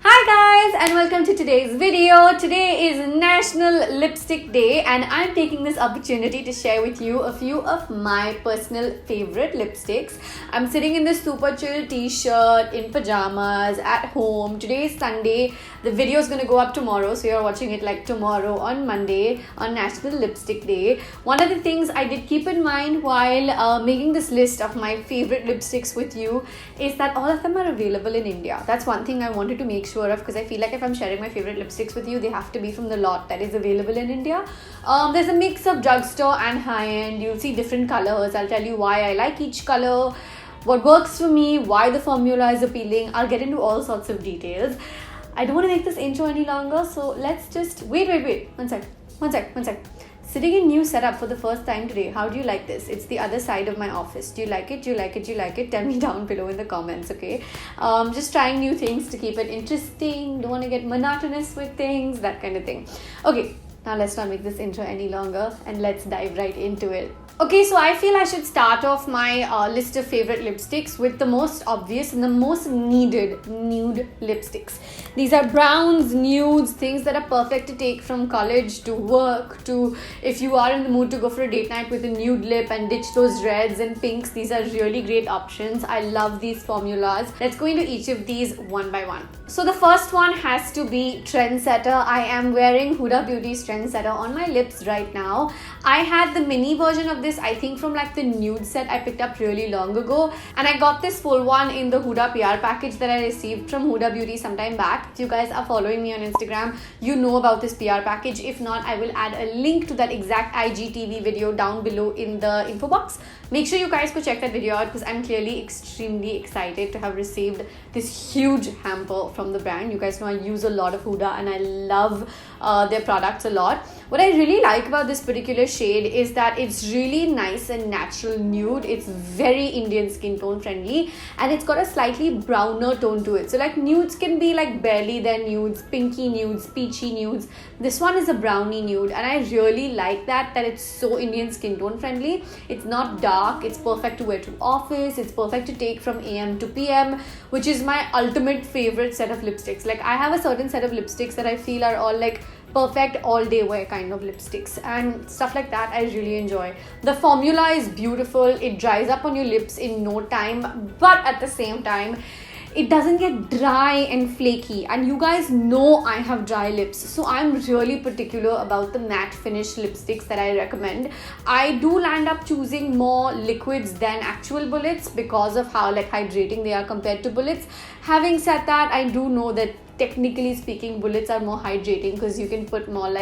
Hi guys and welcome to today's video. Today is National Lipstick Day and I'm taking this opportunity to share with you a few of my personal favorite lipsticks. I'm sitting in this super chill t-shirt in pajamas at home. Today is Sunday. The video is going to go up tomorrow, so you're watching it like tomorrow on Monday on National Lipstick Day. One of the things I did keep in mind while making this list of my favorite lipsticks with you is that all of them are available in India. That's one thing I wanted to make sure of, because I feel like if I'm sharing my favorite lipsticks with you, they have to be from the lot that is available in India. There's a mix of drugstore and high-end. You'll see different colors. I'll tell you why I like each color, what works for me, why the formula is appealing. I'll get into all sorts of details. I don't want to make this intro any longer, so let's just wait. One sec. Sitting in new setup for the first time today. How do you like this? It's the other side of my office. Do you like it? Tell me down below in the comments, okay? Just trying new things to keep it interesting. Don't want to get monotonous with things, that kind of thing. Okay, now let's not make this intro any longer and let's dive right into it. Okay, so I feel I should start off my list of favorite lipsticks with the most obvious and the most needed nude lipsticks. These are browns, nudes, things that are perfect to take from college to work to if you are in the mood to go for a date night with a nude lip and ditch those reds and pinks. These are really great options. I love these formulas. Let's go into each of these one by one. So the first one has to be Trendsetter. I am wearing Huda Beauty's Trendsetter on my lips right now. I had the mini version of this, I think from like the nude set I picked up really long ago, and I got this full one in the Huda PR package that I received from Huda Beauty sometime back. If you guys are following me on Instagram, you know about this PR package. If not, I will add a link to that exact IGTV video down below in the info box. Make sure you guys go check that video out because I'm clearly extremely excited to have received this huge hamper from the brand. You guys know I use a lot of Huda and I love their products a lot. What I really like about this particular shade is that it's really nice and natural nude. It's very Indian skin tone friendly and it's got a slightly browner tone to it. So like nudes can be like barely their nudes, pinky nudes, peachy nudes. This one is a brownie nude and I really like that it's so Indian skin tone friendly. It's not dark. It's perfect to wear to office. It's perfect to take from AM to PM, which is my ultimate favorite set of lipsticks. Like I have a certain set of lipsticks that I feel are all like perfect all day wear kind of lipsticks and stuff like that. I really enjoy. The formula is beautiful. It dries up on your lips in no time, but at the same time it doesn't get dry and flaky, and you guys know I have dry lips, so I'm really particular about the matte finish lipsticks that I recommend. I do land up choosing more liquids than actual bullets because of how like hydrating they are compared to bullets. Having said that, I do know that technically speaking bullets are more hydrating because you can put more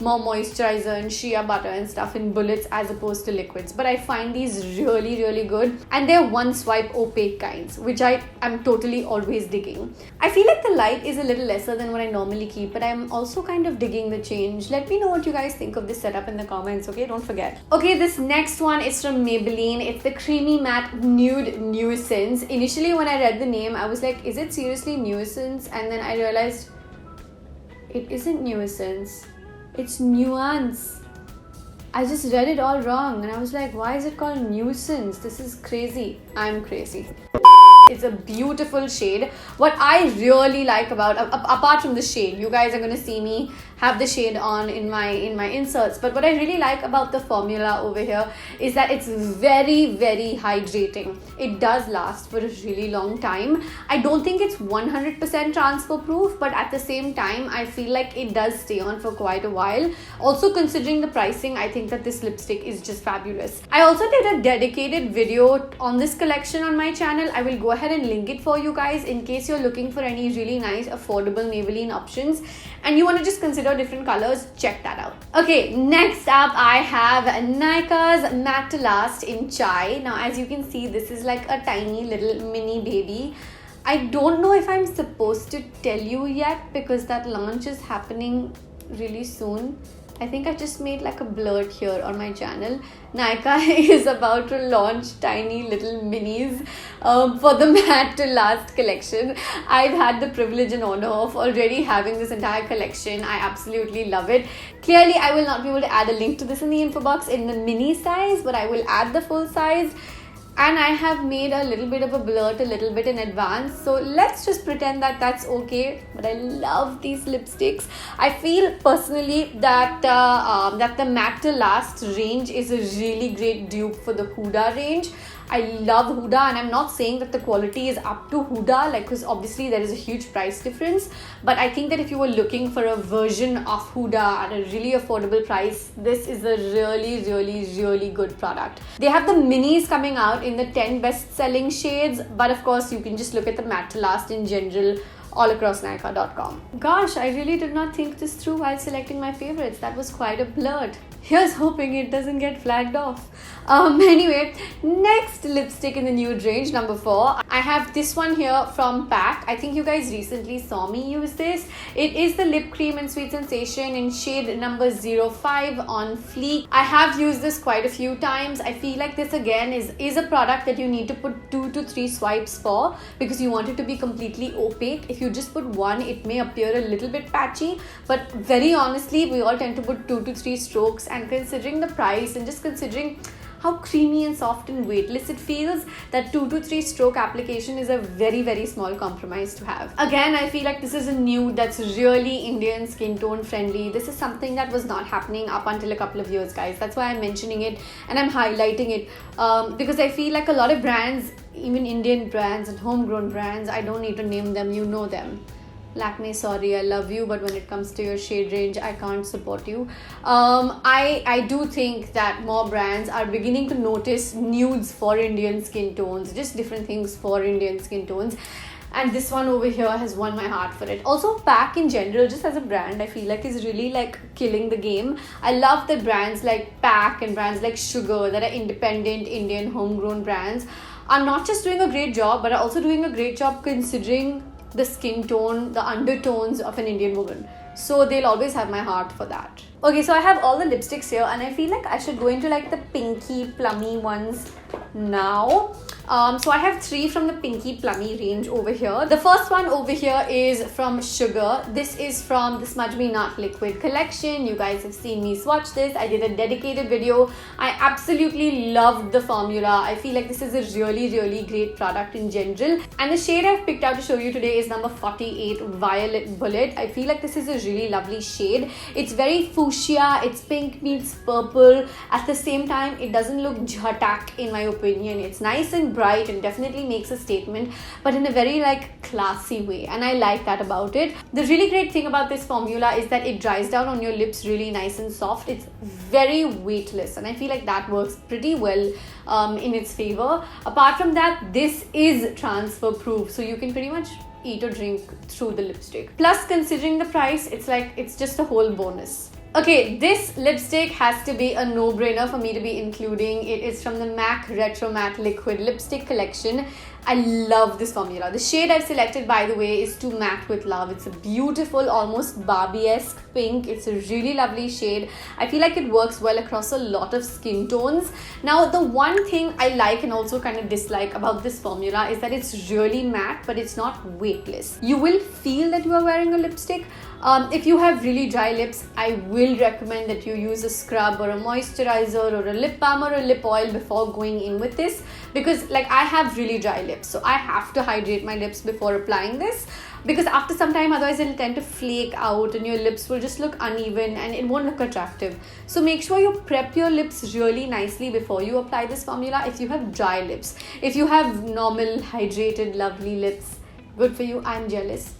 moisturizer and shea butter and stuff in bullets as opposed to liquids, but I find these really good, and they're one swipe opaque kinds, which I am totally always digging. I feel like the light is a little lesser than what I normally keep, but I'm also kind of digging the change. Let me know what you guys think of this setup in the comments, okay? Don't forget. Okay, this next one is from Maybelline. It's the creamy matte nude Nuance. Initially when I read the name I was like, is it seriously Nuance? And then I realized it isn't Nuance. It's Nuance. I just read it all wrong and I was like, why is it called Nuisance? This is crazy. I'm crazy. It's a beautiful shade. What I really like about, apart from the shade, you guys are going to see me have the shade on in my inserts, but what I really like about the formula over here is that it's very hydrating. It does last for a really long time. I don't think it's 100% transfer proof, but at the same time I feel like it does stay on for quite a while. Also considering the pricing, I think that this lipstick is just fabulous. I also did a dedicated video on this collection on my channel. I will go ahead and link it for you guys in case you're looking for any really nice affordable Maybelline options and you want to just consider different colors. Check that out. Okay, next up I have Nykaa's Matte to Last in Chai. Now as you can see, this is like a tiny little mini baby. I don't know if I'm supposed to tell you yet because that launch is happening really soon. I think I just made like a blurt here on my channel. Nykaa is about to launch tiny little minis for the Matte to Last collection. I've had the privilege and honor of already having this entire collection. I absolutely love it. Clearly, I will not be able to add a link to this in the info box in the mini size, but I will add the full size. And I have made a little bit of a blurt a little bit in advance, so let's just pretend that that's okay. But I love these lipsticks. I feel personally that that the Matte to Last range is a really great dupe for the Huda range. I love Huda, and I'm not saying that the quality is up to Huda, like, because obviously there is a huge price difference, but I think that if you were looking for a version of Huda at a really affordable price, this is a really good product. They have the minis coming out in the 10 best selling shades, but of course you can just look at the Matte to Last in general all across Nykaa.com. Gosh, I really did not think this through while selecting my favorites. That was quite a blurt. Here's hoping it doesn't get flagged off. Anyway, next lipstick in the Nude range, number 4. I have this one here from PAC. I think you guys recently saw me use this. It is the Lip Cream and Sweet Sensation in shade number 05 on Fleek. I have used this quite a few times. I feel like this again is a product that you need to put 2 to 3 swipes for, because you want it to be completely opaque. If you just put one, it may appear a little bit patchy, but very honestly, we all tend to put 2 to 3 strokes, and considering the price and just considering how creamy and soft and weightless it feels, that 2 to 3 stroke application is a very small compromise to have. Again, I feel like this is a nude that's really Indian skin tone friendly. This is something that was not happening up until a couple of years, guys. That's why I'm mentioning it and I'm highlighting it, because I feel like a lot of brands, even Indian brands and homegrown brands, I don't need to name them, you know them. Lakme, sorry, I love you, but when it comes to your shade range, I can't support you. I do think that more brands are beginning to notice nudes for Indian skin tones, just different things for Indian skin tones. And this one over here has won my heart for it. Also, PAC in general, just as a brand, I feel like is really like killing the game. I love that brands like PAC and brands like Sugar, that are independent Indian homegrown brands, are not just doing a great job, but are also doing a great job considering the skin tone, the undertones of an Indian woman. So they'll always have my heart for that. Okay, so I have all the lipsticks here, and I feel like I should go into like the pinky plummy ones now. So I have 3 from the pinky plummy range over here. The first one over here is from Sugar. This is from the Smudge Me Not Liquid collection. You guys have seen me swatch this. I did a dedicated video. I absolutely loved the formula. I feel like this is a really great product in general. And the shade I've picked out to show you today is number 48, Violet Bullet. I feel like this is a really lovely shade. It's very fuchsia. It's pink meets purple. At the same time, it doesn't look jhatak in my opinion. It's nice and bright and definitely makes a statement, but in a very like classy way, and I like that about it. The really great thing about this formula is that it dries down on your lips really nice and soft. It's very weightless, and I feel like that works pretty well in its favor. Apart from that, this is transfer proof, so you can pretty much eat or drink through the lipstick. Plus, considering the price, it's just a whole bonus. Okay, this lipstick has to be a no-brainer for me to be including. It is from the MAC Retro Matte Liquid Lipstick Collection. I love this formula. The shade I've selected, by the way, is To Matte With Love. It's a beautiful, almost Barbie-esque pink. It's a really lovely shade. I feel like it works well across a lot of skin tones. Now, the one thing I like and also kind of dislike about this formula is that it's really matte, but it's not weightless. You will feel that you are wearing a lipstick. If you have really dry lips, I will recommend that you use a scrub or a moisturizer or a lip balm or a lip oil before going in with this, because like I have really dry lips, so I have to hydrate my lips before applying this, because after some time otherwise it'll tend to flake out and your lips will just look uneven and it won't look attractive. So make sure you prep your lips really nicely before you apply this formula if you have dry lips. If you have normal, hydrated, lovely lips, good for you. I'm jealous.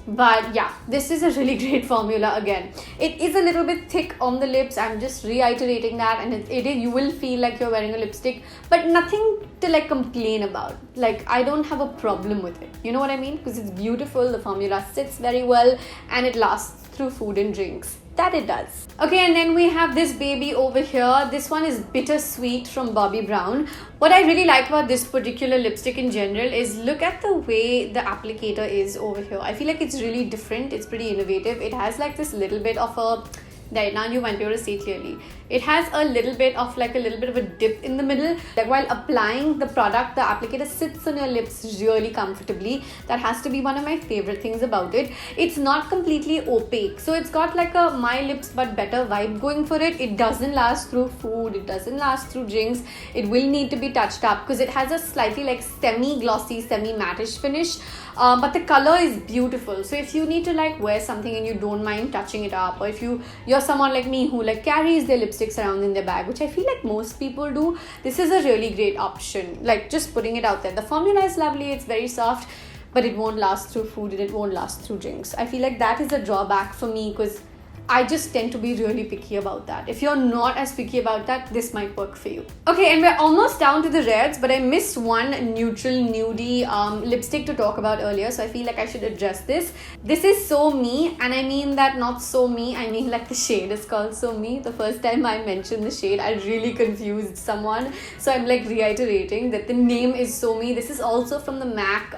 But yeah, this is a really great formula. Again, it is a little bit thick on the lips. I'm just reiterating that, and you will feel like you're wearing a lipstick, but nothing to like complain about. Like, I don't have a problem with it, you know what I mean? Because it's beautiful, the formula sits very well, and it lasts through food and drinks. That it does. Okay, and then we have this baby over here. This one is Bittersweet from Bobbi Brown. What I really like about this particular lipstick in general is look at the way the applicator is over here. I feel like it's really different. It's pretty innovative. It has like this little bit of a Right now you might be able to see clearly. It has a little bit of a dip in the middle. Like while applying the product, the applicator sits on your lips really comfortably. That has to be one of my favorite things about it. It's not completely opaque, so it's got like a my lips but better vibe going for it. It doesn't last through food, it doesn't last through drinks. It will need to be touched up because it has a slightly like semi-glossy, semi-mattish finish. But the color is beautiful, so if you need to like wear something and you don't mind touching it up, or if you're someone like me who like carries their lipsticks around in their bag, which I feel like most people do, this is a really great option. Like, just putting it out there. The formula is lovely, it's very soft, but it won't last through food and it won't last through drinks. I feel like that is a drawback for me because I just tend to be really picky about that. If you're not as picky about that, this might work for you. Okay, and we're almost down to the reds, but I missed one neutral nudie lipstick to talk about earlier, so I feel like I should address this. This is So Me, and I mean that not So Me, I mean like the shade is called So Me. The first time I mentioned the shade, I really confused someone, so I'm like reiterating that the name is So Me. This is also from the MAC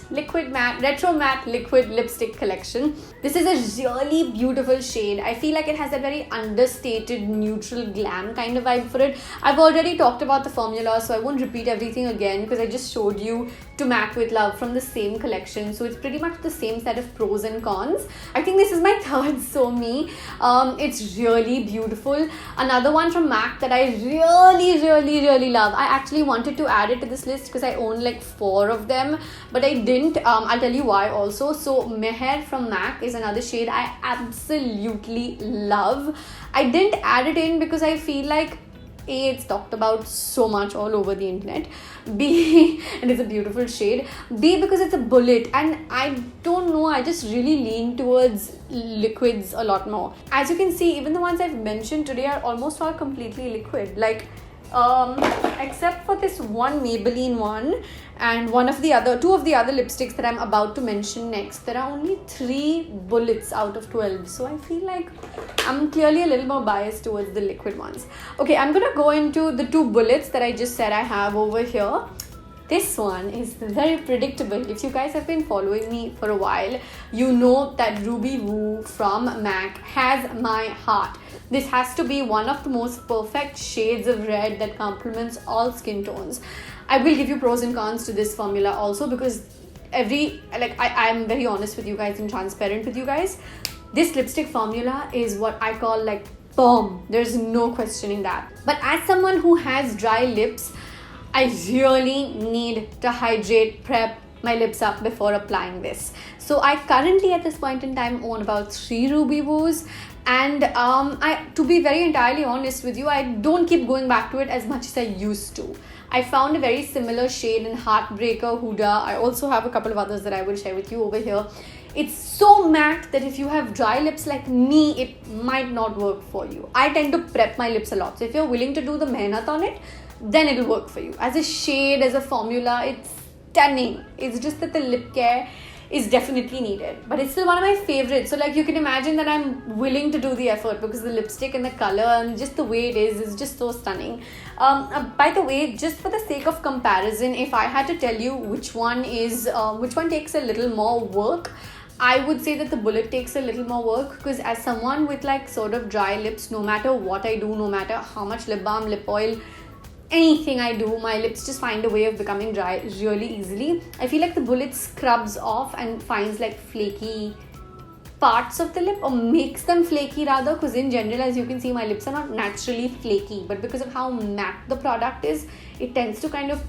Liquid Matte, Retro Matte Liquid Lipstick Collection. This is a really beautiful shade. I feel like it has that very understated neutral glam kind of vibe for it. I've already talked about the formula, so I won't repeat everything again because I just showed you To Matte With Love from the same collection, so it's pretty much the same set of pros and cons. I think this is my third So Me. It's really beautiful. Another one from MAC that I really love. I actually wanted to add it to this list because I own like 4 of them, but I didn't. I'll tell you why also. So Mehr from MAC is another shade I absolutely love. I didn't add it in because I feel like A, it's talked about so much all over the internet. B, and it's a beautiful shade. B, because it's a bullet, and I don't know, I just really lean towards liquids a lot more. As you can see, even the ones I've mentioned today are almost all completely liquid. Like, except for this one Maybelline one and two of the other lipsticks that I'm about to mention next, there are only 3 bullets out of 12. So I feel like I'm clearly a little more biased towards the liquid ones. Okay, I'm gonna go into the 2 bullets that I just said I have over here. This one is very predictable. If you guys have been following me for a while, you know that Ruby Woo from MAC has my heart. This has to be one of the most perfect shades of red that complements all skin tones. I will give you pros and cons to this formula also because I'm very honest with you guys and transparent with you guys. This lipstick formula is what I call like bomb. There's no questioning that. But as someone who has dry lips, I really need to hydrate, prep my lips up before applying this. So I currently at this point in time own about 3 Ruby Woos, and to be very entirely honest with you, I don't keep going back to it as much as I used to. I found a very similar shade in Heartbreaker Huda. I also have a couple of others that I will share with you over here. It's so matte that if you have dry lips like me, it might not work for you. I tend to prep my lips a lot, so if you're willing to do the mehnat on it, then it'll work for you. As a shade, as a formula, it's stunning. It's just that the lip care is definitely needed, but it's still one of my favorites. So like you can imagine that I'm willing to do the effort because the lipstick and the color and just the way it is just so stunning. By the way, just for the sake of comparison, if I had to tell you which one takes a little more work, I would say that the bullet takes a little more work because as someone with like sort of dry lips, no matter what I do, no matter how much lip balm, lip oil, anything I do, my lips just find a way of becoming dry really easily. I feel like the bullet scrubs off and finds like flaky parts of the lip, or makes them flaky rather, because in general, as you can see, my lips are not naturally flaky, but because of how matte the product is, it tends to kind of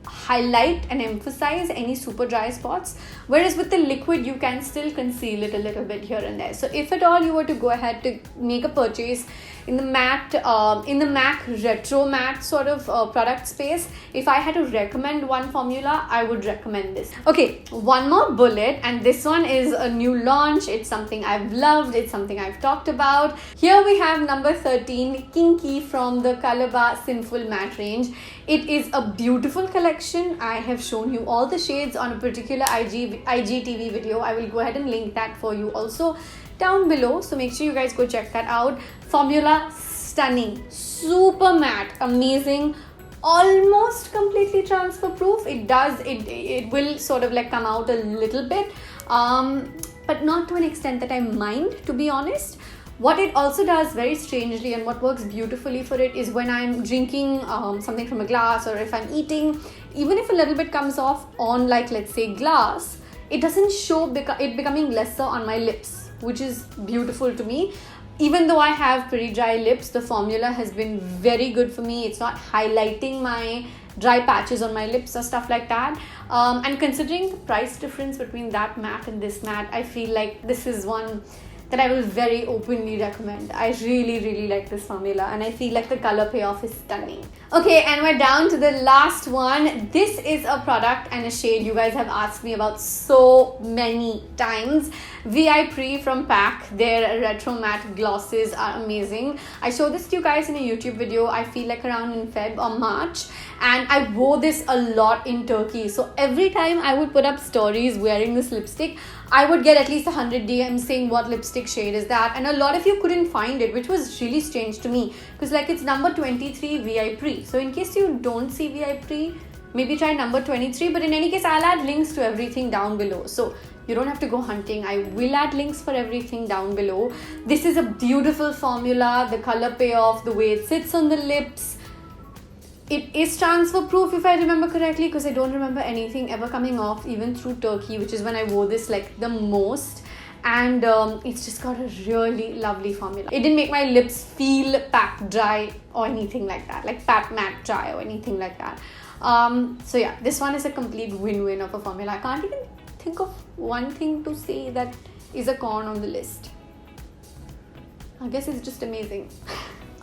highlight and emphasize any super dry spots, whereas with the liquid you can still conceal it a little bit here and there. So if at all you were to go ahead to make a purchase in the MAC retro matte sort of product space, if I had to recommend one formula, I would recommend this. Okay, one more bullet, and this one is a new launch. It's something I've loved, it's something I've talked about. Here we have number 13, Kinky, from the Colorbar Sinful Matte range. It is a beautiful collection. I have shown you all the shades on a particular IGTV video. I will go ahead and link that for you also down below, so make sure you guys go check that out. Formula stunning, super matte, amazing, almost completely transfer proof. It will sort of like come out a little bit, but not to an extent that I mind, to be honest. What it also does very strangely, and what works beautifully for it, is when I'm drinking something from a glass, or if I'm eating, even if a little bit comes off on, like, let's say glass, it doesn't show it becoming lesser on my lips, which is beautiful to me. Even though I have pretty dry lips, the formula has been very good for me. It's not highlighting my dry patches on my lips or stuff like that. And considering the price difference between that matte and this matte, I feel like this is one that I will very openly recommend. I really like this formula, and I feel like the color payoff is stunning. Okay, and we're down to the last one. This is a product and a shade you guys have asked me about so many times. VIPree from PAC. Their retro matte glosses are amazing. I showed this to you guys in a YouTube video, I feel like around in Feb or March, and I wore this a lot in Turkey. So every time I would put up stories wearing this lipstick, I would get at least 100 DMs saying what lipstick shade is that, and a lot of you couldn't find it, which was really strange to me, because like it's number 23 VIPree. So in case you don't see VIPree, maybe try number 23, but in any case I'll add links to everything down below, so you don't have to go hunting. I will add links for everything down below. This is a beautiful formula. The color payoff, the way it sits on the lips, it is transfer proof if I remember correctly, because I don't remember anything ever coming off even through Turkey, which is when I wore this like the most. And it's just got a really lovely formula. It didn't make my lips feel packed dry or anything like that, like pat matte dry or anything like that. So yeah, this one is a complete win-win of a formula. I can't even think of one thing to say that is a con on the list. I guess it's just amazing.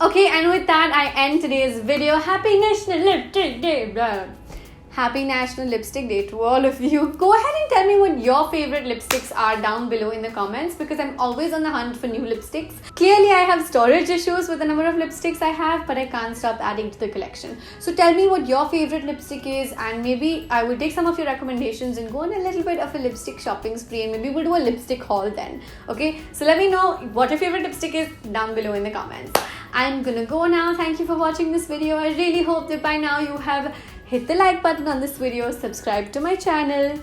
Okay, and with that I end today's video. Happy National Lipstick Day! Blah. Happy National Lipstick Day to all of you. Go ahead and tell me what your favorite lipsticks are down below in the comments, because I'm always on the hunt for new lipsticks. Clearly I have storage issues with the number of lipsticks I have, but I can't stop adding to the collection. So tell me what your favorite lipstick is, and maybe I will take some of your recommendations and go on a little bit of a lipstick shopping spree, and maybe we'll do a lipstick haul then. Okay, so let me know what your favorite lipstick is down below in the comments. I'm gonna go now. Thank you for watching this video. I really hope that by now you have hit the like button on this video, subscribe to my channel,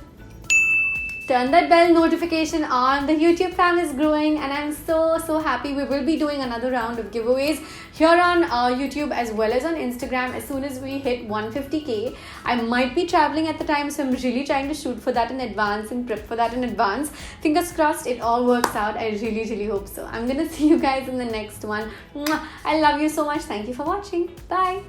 turn that bell notification on. The YouTube fam is growing, and I'm so happy. We will be doing another round of giveaways here on YouTube as well as on Instagram as soon as we hit 150k. I might be traveling at the time, so I'm really trying to shoot for that in advance and prep for that in advance. Fingers crossed it all works out. I really hope so. I'm gonna see you guys in the next one. Mwah. I love you so much. Thank you for watching. Bye.